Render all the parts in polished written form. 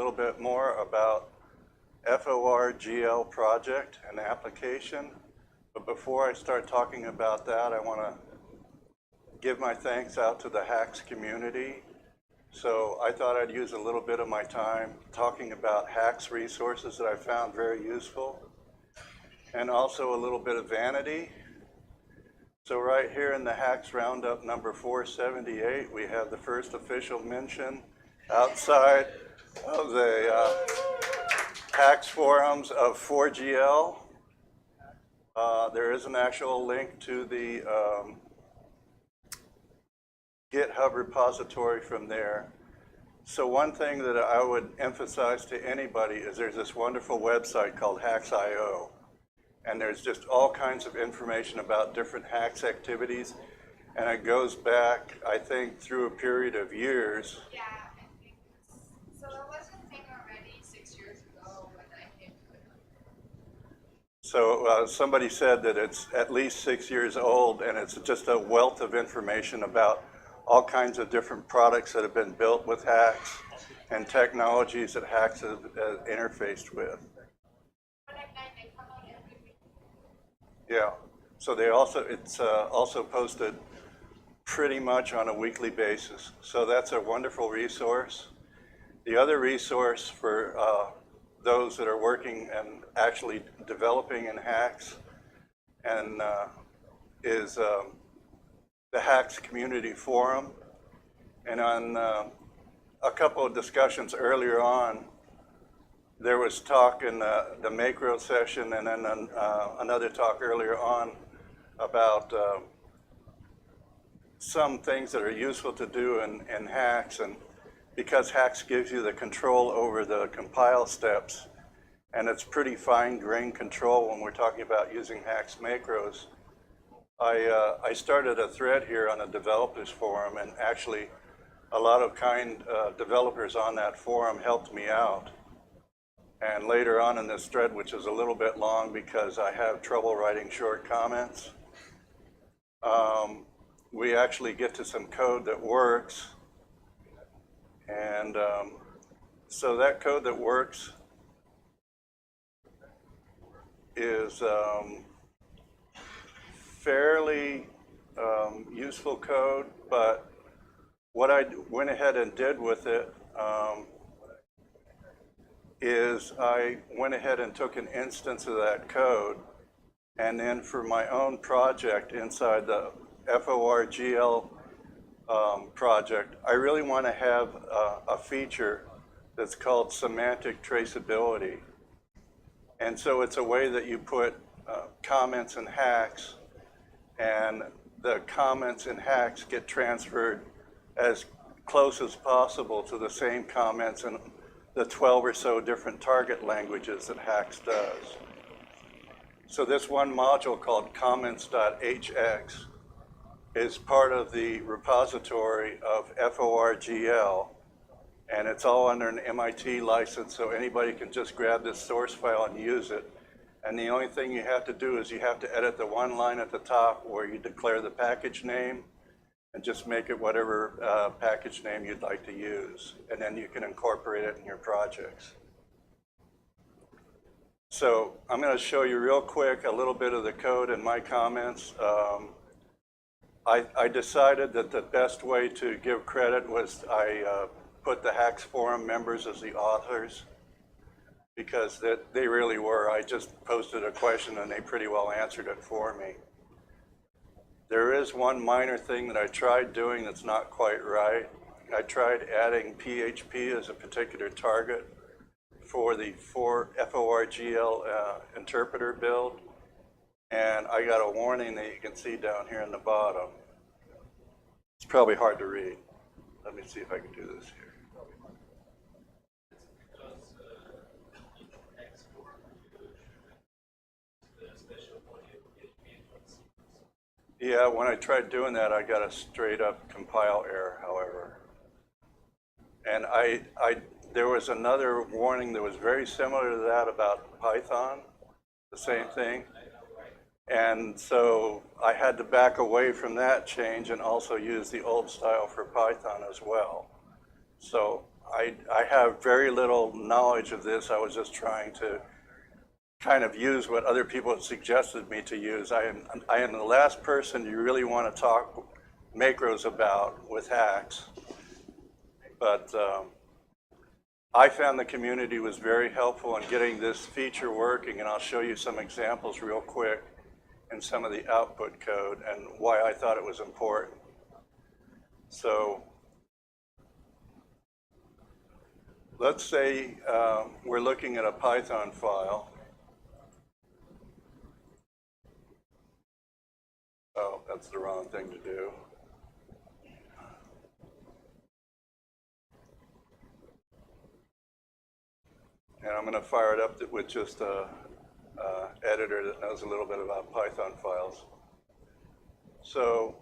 little bit more about FORGL project and application. But before I start talking about that, I want to give my thanks out to the Haxe community. So I thought I'd use a little bit of my time talking about Haxe resources that I found very useful, and also a little bit of vanity. So right here in the Haxe Roundup number 478, we have the first official mention outside of the Haxe forums of 4GL. There is an actual link to the GitHub repository from there. So one thing that I would emphasize to anybody is there's this wonderful website called Haxe.io. And there's just all kinds of information about different Haxe activities. And it goes back, I think, through a period of years. Yeah, I think so. It was a thing already 6 years ago when I came to it. So somebody said that it's at least 6 years old, and it's just a wealth of information about all kinds of different products that have been built with Haxe and technologies that Haxe has interfaced with. Yeah, so it's also posted pretty much on a weekly basis. So that's a wonderful resource. The other resource for those that are working and actually developing in Haxe and is the Haxe Community Forum. And on a couple of discussions earlier on, there was talk in the macro session and then another talk earlier on about some things that are useful to do in Haxe. And because Haxe gives you the control over the compile steps, and it's pretty fine-grained control when we're talking about using Haxe macros, I started a thread here on the developers forum, and actually a lot of kind developers on that forum helped me out. And later on in this thread, which is a little bit long because I have trouble writing short comments, we actually get to some code that works. And so that code that works is fairly useful code, but what I went ahead and did with it is I went ahead and took an instance of that code, and then for my own project inside the FORGL project, I really want to have a feature that's called Semantic Traceability. And so it's a way that you put comments in Haxe, and the comments in Haxe get transferred as close as possible to the same comments in the 12 or so different target languages that Haxe does. So this one module called comments.hx is part of the repository of FORGL, and it's all under an MIT license, so anybody can just grab this source file and use it. And the only thing you have to do is you have to edit the one line at the top where you declare the package name and just make it whatever package name you'd like to use. And then you can incorporate it in your projects. So I'm going to show you real quick a little bit of the code and my comments. I decided that the best way to give credit was I put the Haxe forum members as the authors, because they really were. I just posted a question and they pretty well answered it for me. There is one minor thing that I tried doing that's not quite right. I tried adding PHP as a particular target for the FORGL interpreter build, and I got a warning that you can see down here in the bottom. It's probably hard to read. Let me see if I can do this here. Yeah, when I tried doing that, I got a straight up compile error, however. And there was another warning that was very similar to that about Python, the same thing. And so I had to back away from that change and also use the old style for Python as well. So I have very little knowledge of this. I was just trying to kind of use what other people had suggested me to use. I am the last person you really want to talk macros about with Haxe, but I found the community was very helpful in getting this feature working, and I'll show you some examples real quick in some of the output code and why I thought it was important. So let's say we're looking at a Python file. Oh, that's the wrong thing to do. And I'm going to fire it up with just a editor that knows a little bit about Python files. So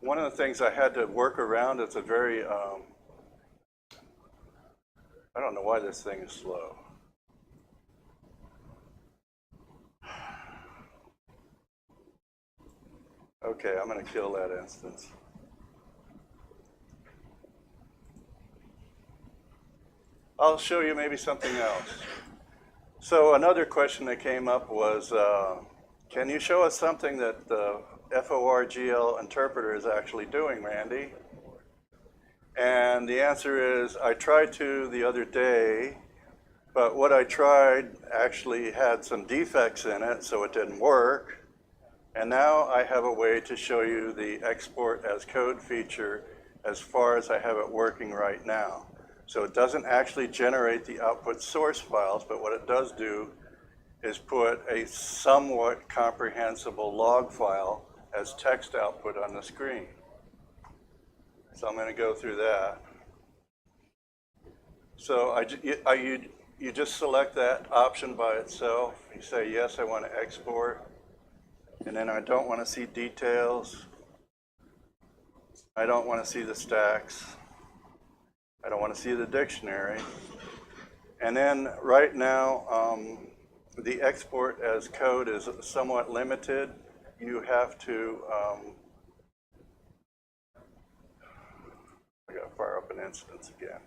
one of the things I had to work around, it's a very, I don't know why this thing is slow. Okay, I'm going to kill that instance. I'll show you maybe something else. So another question that came up was, can you show us something that the FORGL interpreter is actually doing, Randy? And the answer is, I tried to the other day, but what I tried actually had some defects in it, so it didn't work. And now I have a way to show you the export as code feature as far as I have it working right now. So it doesn't actually generate the output source files, but what it does do is put a somewhat comprehensible log file as text output on the screen. So I'm going to go through that. So you just select that option by itself. You say, yes, I want to export. And then I don't want to see details. I don't want to see the stacks. I don't want to see the dictionary. And then right now, the export as code is somewhat limited. You have to, I gotta fire up an instance again.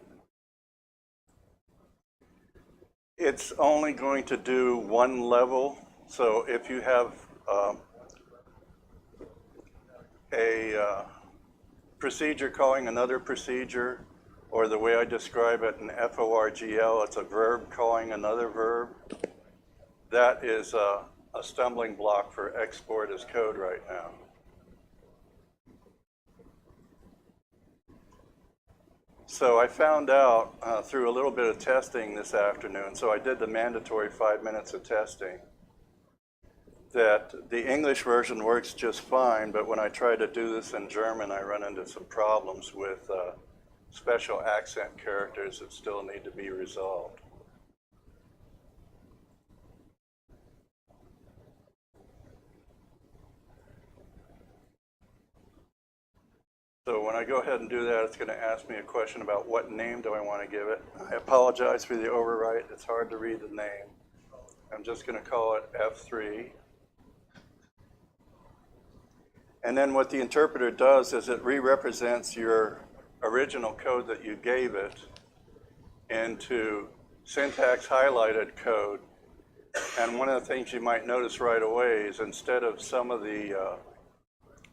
It's only going to do one level. So if you have a procedure calling another procedure, or the way I describe it in FORGL, it's a verb calling another verb. That is a stumbling block for export as code right now. So I found out through a little bit of testing this afternoon, so I did the mandatory 5 minutes of testing, that the English version works just fine, but when I try to do this in German, I run into some problems with special accent characters that still need to be resolved. So when I go ahead and do that, it's going to ask me a question about what name do I want to give it. I apologize for the overwrite. It's hard to read the name. I'm just going to call it F3. And then what the interpreter does is it re-represents your original code that you gave it into syntax highlighted code. And one of the things you might notice right away is instead of some of the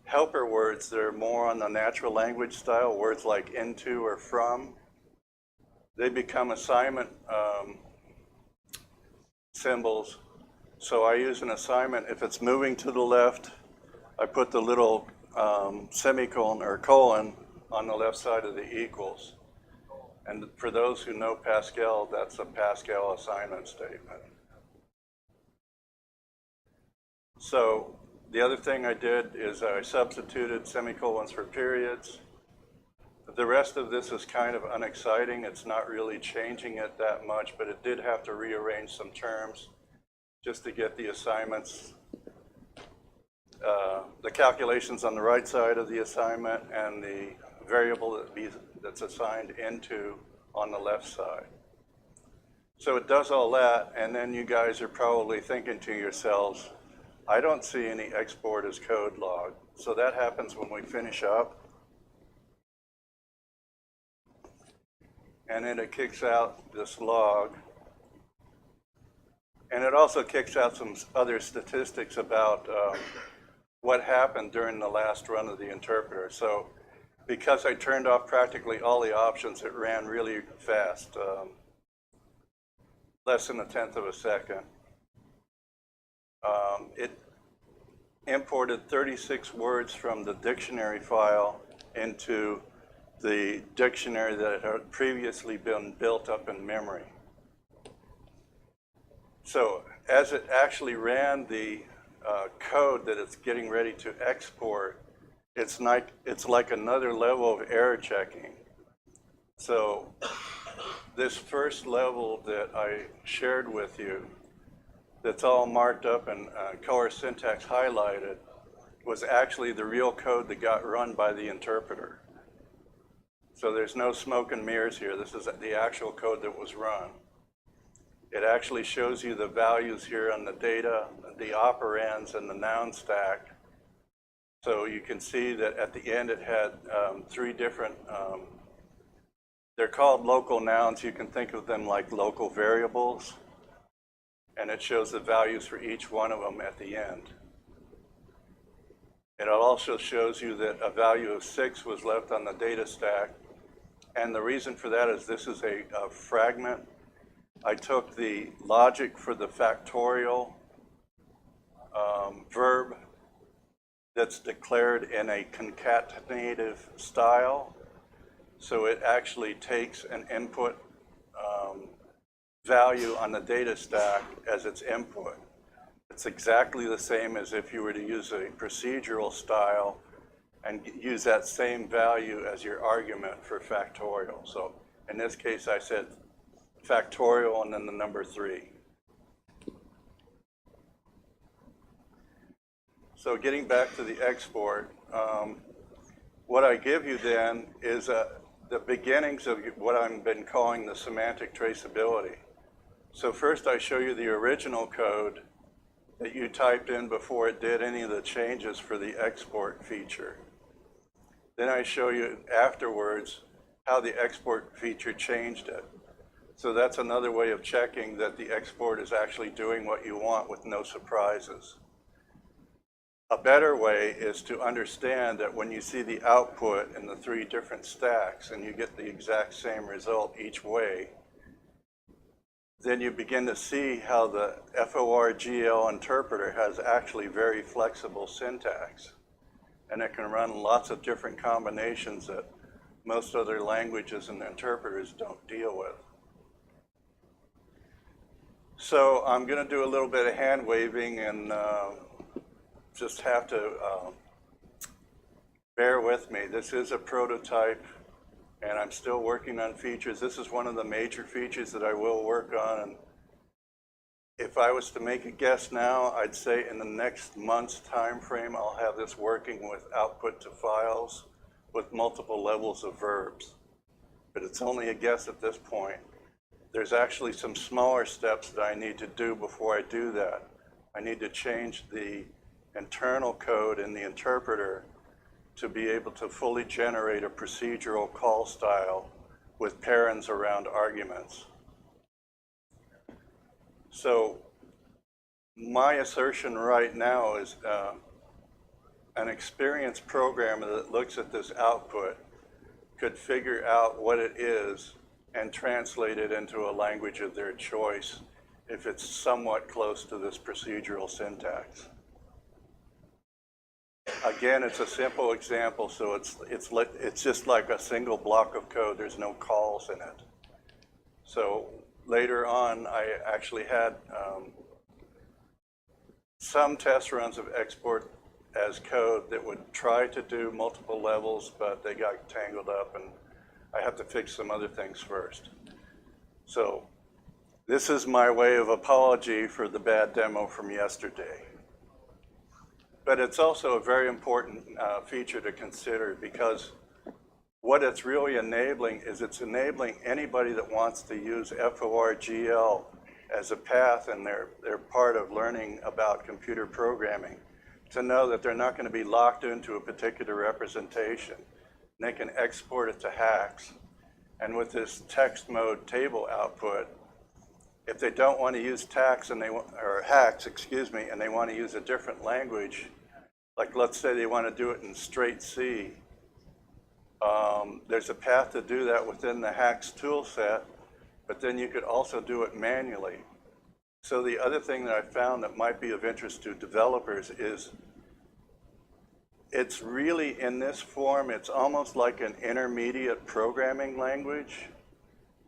helper words that are more on the natural language style, words like into or from, they become assignment symbols. So I use an assignment. If it's moving to the left, I put the little semicolon or colon on the left side of the equals. And for those who know Pascal, that's a Pascal assignment statement. So the other thing I did is I substituted semicolons for periods. The rest of this is kind of unexciting. It's not really changing it that much, but it did have to rearrange some terms just to get the assignments, the calculations on the right side of the assignment and the variable that's assigned into on the left side. So it does all that, and then you guys are probably thinking to yourselves, I don't see any export as code log. So that happens when we finish up. and then it kicks out this log. And it also kicks out some other statistics about what happened during the last run of the interpreter. So because I turned off practically all the options, it ran really fast, less than 1/10 of a second. It imported 36 words from the dictionary file into the dictionary that had previously been built up in memory. So as it actually ran the code that it's getting ready to export, it's like another level of error checking. So this first level that I shared with you, that's all marked up and color syntax highlighted, was actually the real code that got run by the interpreter. So there's no smoke and mirrors here. This is the actual code that was run. It actually shows you the values here on the data, the operands, and the noun stack. So you can see that at the end it had 3 different, they're called local nouns. You can think of them like local variables. And it shows the values for each one of them at the end. It also shows you that a value of 6 was left on the data stack. And the reason for that is this is a fragment. I took the logic for the factorial verb that's declared in a concatenative style. So it actually takes an input value on the data stack as its input. It's exactly the same as if you were to use a procedural style and use that same value as your argument for factorial. So in this case, I said factorial and then the number 3. So getting back to the export, what I give you then is the beginnings of what I've been calling the semantic traceability. So first I show you the original code that you typed in before it did any of the changes for the export feature. Then I show you afterwards how the export feature changed it. So that's another way of checking that the export is actually doing what you want with no surprises. A better way is to understand that when you see the output in the 3 different stacks and you get the exact same result each way, then you begin to see how the FORGL interpreter has actually very flexible syntax. And it can run lots of different combinations that most other languages and interpreters don't deal with. So I'm going to do a little bit of hand waving and just have to bear with me. This is a prototype, and I'm still working on features. This is one of the major features that I will work on. And if I was to make a guess now, I'd say in the next month's time frame, I'll have this working with output to files with multiple levels of verbs. But it's only a guess at this point. There's actually some smaller steps that I need to do before I do that. I need to change the internal code in the interpreter to be able to fully generate a procedural call style with parens around arguments. So my assertion right now is an experienced programmer that looks at this output could figure out what it is and translate it into a language of their choice if it's somewhat close to this procedural syntax. Again, it's a simple example, so it's just like a single block of code. There's no calls in it. So later on, I actually had some test runs of export as code that would try to do multiple levels, but they got tangled up, and I have to fix some other things first. So this is my way of apology for the bad demo from yesterday. But it's also a very important feature to consider, because what it's really enabling is it's enabling anybody that wants to use FORGL as a path in their part of learning about computer programming to know that they're not going to be locked into a particular representation. And they can export it to Haxe And with this text mode table output, if they don't want to use Haxe, and they want to use a different language, like let's say they want to do it in straight C, there's a path to do that within the Haxe tool set, but then you could also do it manually. So the other thing that I found that might be of interest to developers is it's really in this form, it's almost like an intermediate programming language.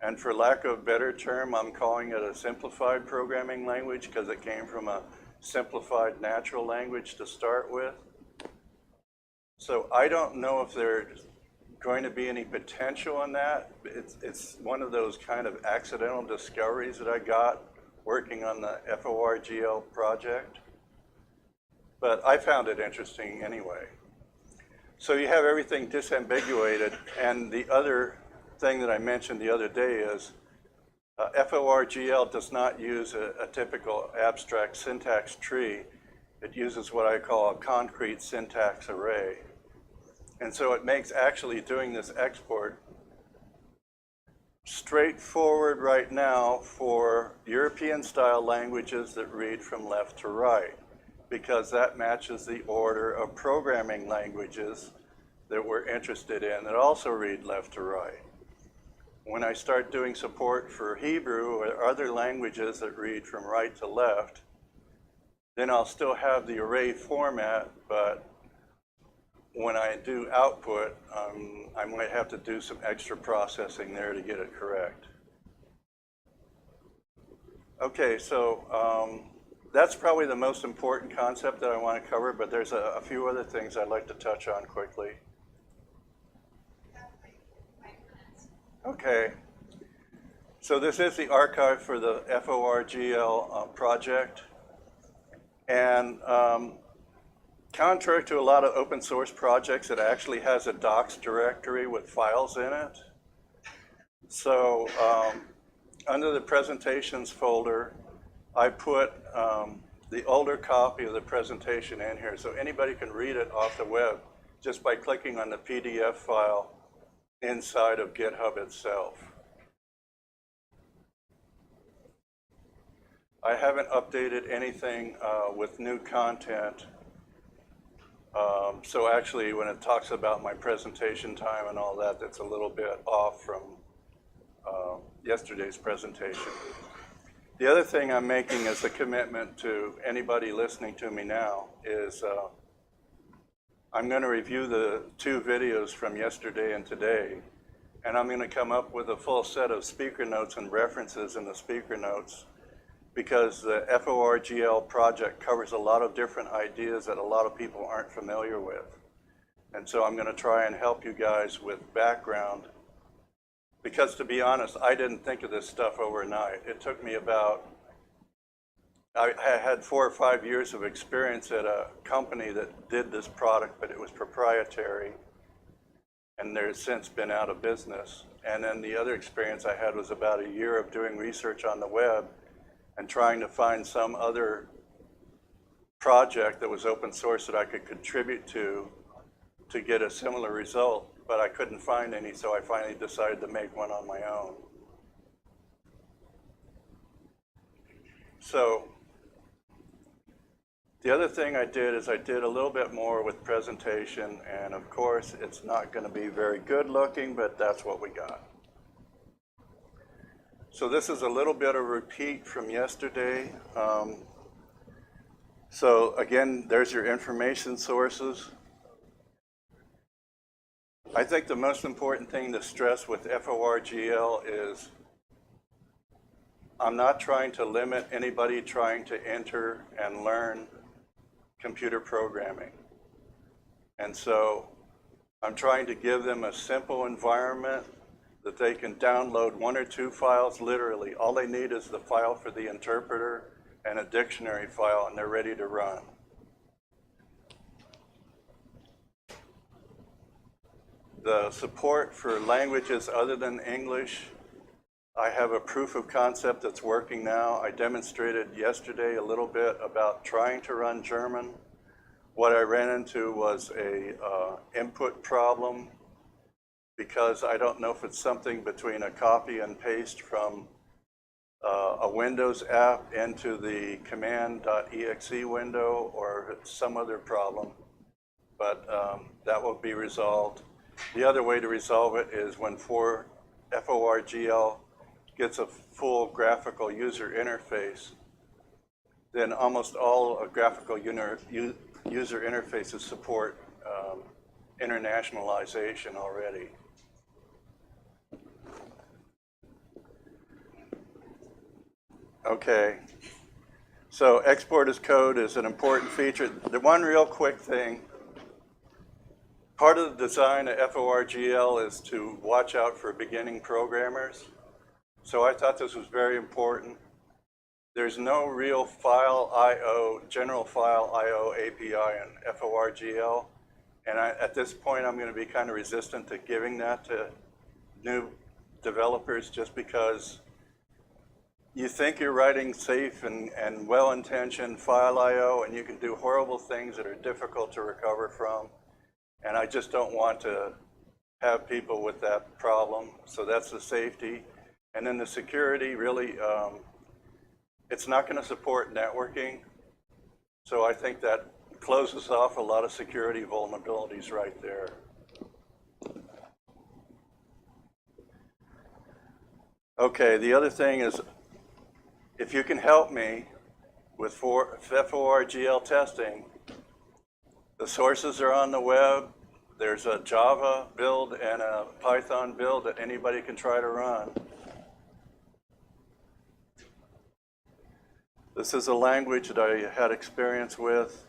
And for lack of a better term, I'm calling it a simplified programming language because it came from a simplified natural language to start with. So I don't know if there's going to be any potential in that. It's one of those kind of accidental discoveries that I got working on the FORGL project. But I found it interesting anyway. So you have everything disambiguated, and the other thing that I mentioned the other day is FORGL does not use a typical abstract syntax tree. It uses what I call a concrete syntax array. And so it makes actually doing this export straightforward right now for European style languages that read from left to right, because that matches the order of programming languages that we're interested in that also read left to right. When I start doing support for Hebrew or other languages that read from right to left, then I'll still have the array format, but when I do output, I might have to do some extra processing there to get it correct. Okay, so that's probably the most important concept that I want to cover, but there's a few other things I'd like to touch on quickly. Okay, so this is the archive for the FORGL project, and contrary to a lot of open source projects, it actually has a docs directory with files in it. So under the presentations folder, I put the older copy of the presentation in here, so anybody can read it off the web just by clicking on the PDF file inside of GitHub itself. I haven't updated anything with new content. So actually, when it talks about my presentation time and all that, that's a little bit off from yesterday's presentation. The other thing I'm making as a commitment to anybody listening to me now is I'm going to review the 2 videos from yesterday and today, and I'm going to come up with a full set of speaker notes and references in the speaker notes, because the FORGL project covers a lot of different ideas that a lot of people aren't familiar with. And so I'm going to try and help you guys with background, because to be honest, I didn't think of this stuff overnight. It took me I had 4 or 5 years of experience at a company that did this product, but it was proprietary, and they've since been out of business. And then the other experience I had was about a year of doing research on the web and trying to find some other project that was open source that I could contribute to get a similar result, but I couldn't find any, so I finally decided to make one on my own. So the other thing I did is I did a little bit more with presentation, and of course it's not going to be very good looking, but that's what we got. So this is a little bit of repeat from yesterday. So again, there's your information sources. I think the most important thing to stress with FORGL is I'm not trying to limit anybody trying to enter and learn computer programming. And so I'm trying to give them a simple environment that they can download 1 or 2 files literally. All they need is the file for the interpreter and a dictionary file, and they're ready to run. The support for languages other than English, I have a proof of concept that's working now. I demonstrated yesterday a little bit about trying to run German. What I ran into was a input problem, because I don't know if it's something between a copy and paste from a Windows app into the command.exe window or some other problem, but that will be resolved. The other way to resolve it is when FORGL gets a full graphical user interface, then almost all graphical user interfaces support internationalization already. Okay, so export as code is an important feature. The one real quick thing, part of the design of FORGL is to watch out for beginning programmers. So I thought this was very important. There's no real file I/O, general file I/O API in FORGL. And at this point, I'm going to be kind of resistant to giving that to new developers just because you think you're writing safe and well-intentioned file I/O, and you can do horrible things that are difficult to recover from. And I just don't want to have people with that problem. So that's the safety. And then the security, really, it's not going to support networking. So I think that closes off a lot of security vulnerabilities right there. Okay, the other thing is, if you can help me with FORGL testing, the sources are on the web. There's a Java build and a Python build that anybody can try to run. This is a language that I had experience with,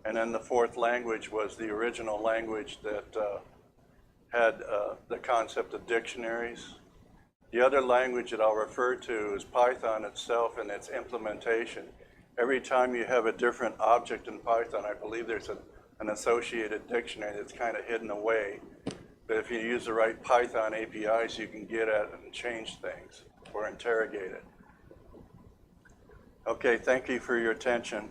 and then the fourth language was the original language that had the concept of dictionaries. The other language that I'll refer to is Python itself and its implementation. Every time you have a different object in Python, I believe there's an associated dictionary that's kind of hidden away. But if you use the right Python APIs, you can get at it and change things or interrogate it. Okay, thank you for your attention.